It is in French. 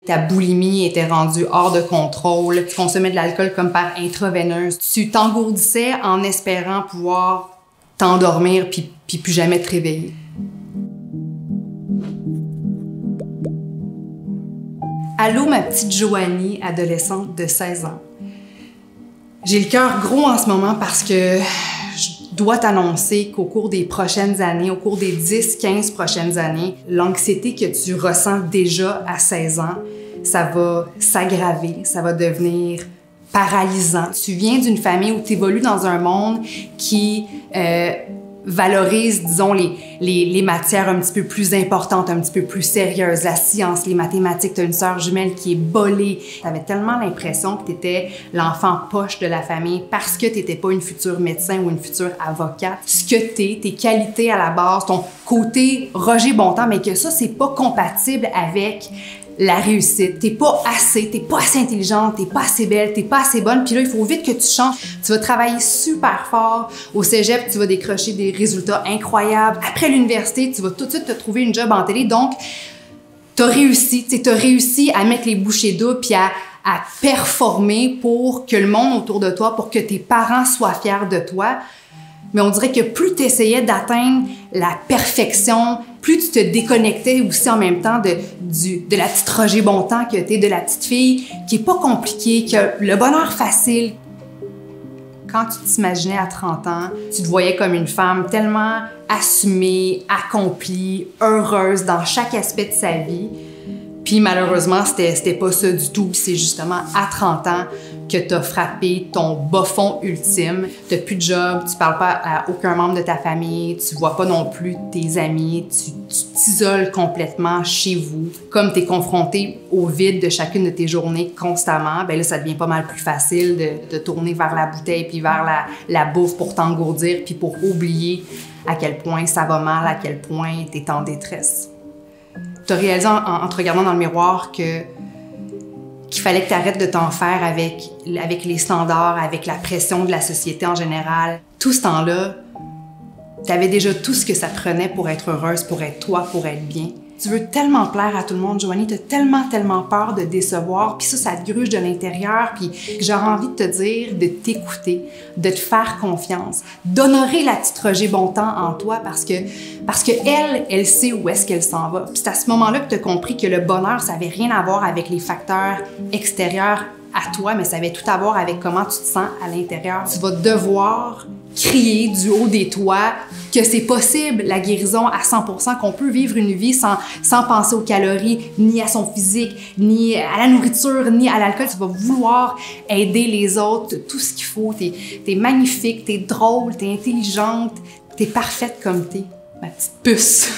Ta boulimie était rendue hors de contrôle. Tu consommais de l'alcool comme par intraveineuse. Tu t'engourdissais en espérant pouvoir t'endormir puis plus jamais te réveiller. Allô, ma petite Joanie, adolescente de 16 ans. J'ai le cœur gros en ce moment parce que je dois t'annoncer qu'au cours des prochaines années, au cours des 10-15 prochaines années, l'anxiété que tu ressens déjà à 16 ans, ça va s'aggraver, ça va devenir paralysant. Tu viens d'une famille où tu évolues dans un monde qui valorise, disons, les matières un petit peu plus importantes, un petit peu plus sérieuses, la science, les mathématiques. Tu as une sœur jumelle qui est bolée. Tu avais tellement l'impression que tu étais l'enfant poche de la famille parce que tu n'étais pas une future médecin ou une future avocate. Ce que tu es, tes qualités à la base, ton côté Roger Bontemps, mais que ça, c'est pas compatible avec la réussite. T'es pas assez intelligente, t'es pas assez belle, t'es pas assez bonne, puis là, il faut vite que tu changes. Tu vas travailler super fort. Au cégep, tu vas décrocher des résultats incroyables. Après l'université, tu vas tout de suite te trouver une job en télé. Donc, t'as réussi à mettre les bouchées doubles puis à performer pour que le monde autour de toi, pour que tes parents soient fiers de toi. Mais on dirait que plus tu essayais d'atteindre la perfection, plus tu te déconnectais aussi en même temps de la petite Roger Bontemps que t'es, de la petite fille qui est pas compliquée, qui a le bonheur facile. Quand tu t'imaginais à 30 ans, tu te voyais comme une femme tellement assumée, accomplie, heureuse dans chaque aspect de sa vie. Puis malheureusement, c'était pas ça du tout. C'est justement à 30 ans que t'as frappé ton bas fond ultime. T'as plus de job, tu parles pas à aucun membre de ta famille, tu vois pas non plus tes amis, tu t'isoles complètement chez vous. Comme t'es confronté au vide de chacune de tes journées constamment, ben là, ça devient pas mal plus facile de tourner vers la bouteille puis vers la bouffe pour t'engourdir puis pour oublier à quel point ça va mal, à quel point t'es en détresse. Tu as réalisé en te regardant dans le miroir qu'il fallait que tu arrêtes de t'en faire avec les standards, avec la pression de la société en général. Tout ce temps-là, tu avais déjà tout ce que ça te prenait pour être heureuse, pour être toi, pour être bien. Tu veux tellement plaire à tout le monde, Joanie, tu as tellement peur de décevoir, puis ça te gruge de l'intérieur, puis j'aurais envie de te dire de t'écouter, de te faire confiance, d'honorer la petite Roger Bontemps en toi parce que elle sait où est-ce qu'elle s'en va. Puis c'est à ce moment-là que tu as compris que le bonheur, ça avait rien à voir avec les facteurs extérieurs à toi, mais ça avait tout à voir avec comment tu te sens à l'intérieur. Tu vas devoir crier du haut des toits que c'est possible, la guérison à 100%, qu'on peut vivre une vie sans penser aux calories, ni à son physique, ni à la nourriture, ni à l'alcool. Tu vas vouloir aider les autres, tout ce qu'il faut. T'es magnifique, t'es drôle, t'es intelligente, t'es parfaite comme t'es, ma petite puce.